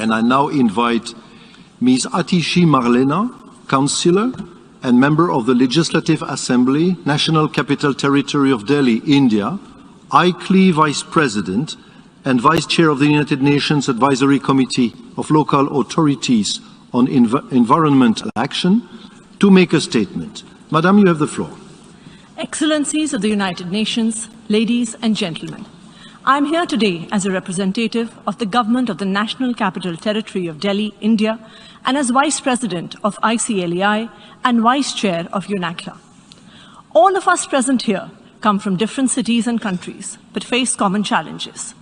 And I now invite Ms. Atishi Marlena, Councillor and Member of the Legislative Assembly, National Capital Territory of Delhi, India, ICLEI Vice President and Vice Chair of the United Nations Advisory Committee of Local Authorities on Environmental Action, to make a statement. Madam, you have the floor. Excellencies of the United Nations, ladies and gentlemen, I am here today as a representative of the Government of the National Capital Territory of Delhi, India, and as Vice President of ICLEI and Vice Chair of UNACLA. All of us present here come from different cities and countries, but face common challenges.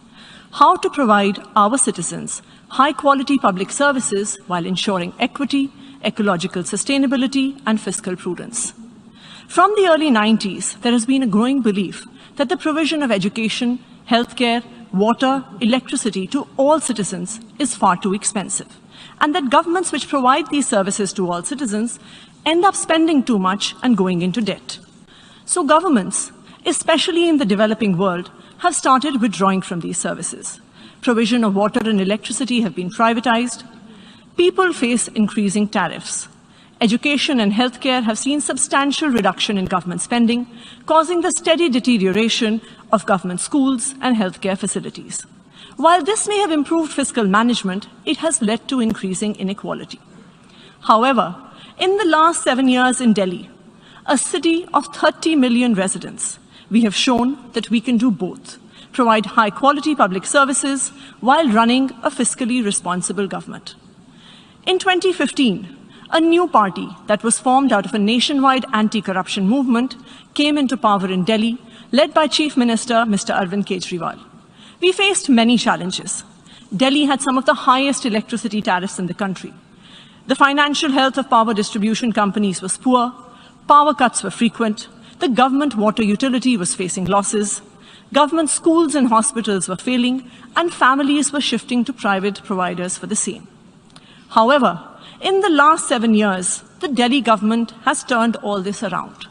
How to provide our citizens high-quality public services while ensuring equity, ecological sustainability, and fiscal prudence. From the early 90s, there has been a growing belief that the provision of education, healthcare, water, electricity to all citizens is far too expensive, and that governments which provide these services to all citizens end up spending too much and going into debt. So governments, especially in the developing world, have started withdrawing from these services. Provision of water and electricity have been privatized. People face increasing tariffs. Education and healthcare have seen substantial reduction in government spending, causing the steady deterioration of government schools and healthcare facilities. While this may have improved fiscal management, it has led to increasing inequality. However, in the last 7 years in Delhi, a city of 30 million residents, we have shown that we can do both, provide high-quality public services while running a fiscally responsible government. In 2015, a new party that was formed out of a nationwide anti-corruption movement came into power in Delhi, led by Chief Minister Mr. Arvind Kejriwal. We faced many challenges. Delhi had some of the highest electricity tariffs in the country. The financial health of power distribution companies was poor, power cuts were frequent, the government water utility was facing losses, government schools and hospitals were failing, and families were shifting to private providers for the same. However, in the last 7 years, the Delhi government has turned all this around.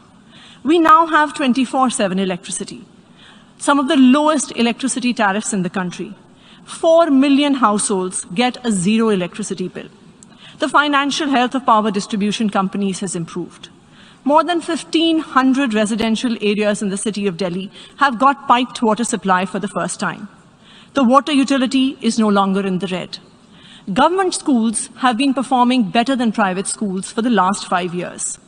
We now have 24/7 electricity, some of the lowest electricity tariffs in the country. 4 million households get a zero electricity bill. The financial health of power distribution companies has improved. More than 1,500 residential areas in the city of Delhi have got piped water supply for the first time. The water utility is no longer in the red. Government schools have been performing better than private schools for the last 5 years.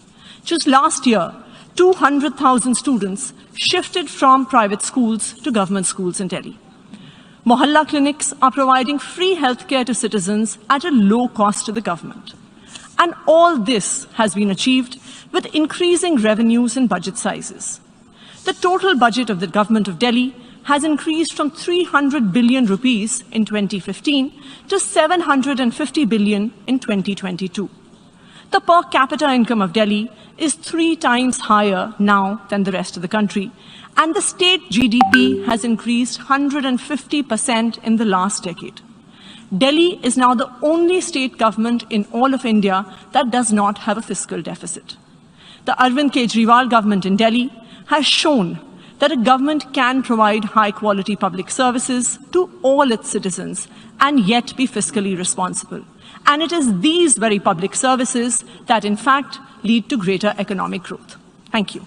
Just last year, 200,000 students shifted from private schools to government schools in Delhi. Mohalla clinics are providing free healthcare to citizens at a low cost to the government. And all this has been achieved with increasing revenues and budget sizes. The total budget of the government of Delhi has increased from 300 billion rupees in 2015 to 750 billion in 2022. The per capita income of Delhi is 3 times higher now than the rest of the country, and the state GDP has increased 150% in the last decade. Delhi is now the only state government in all of India that does not have a fiscal deficit. The Arvind Kejriwal government in Delhi has shown that a government can provide high-quality public services to all its citizens and yet be fiscally responsible. And it is these very public services that, in fact, lead to greater economic growth. Thank you.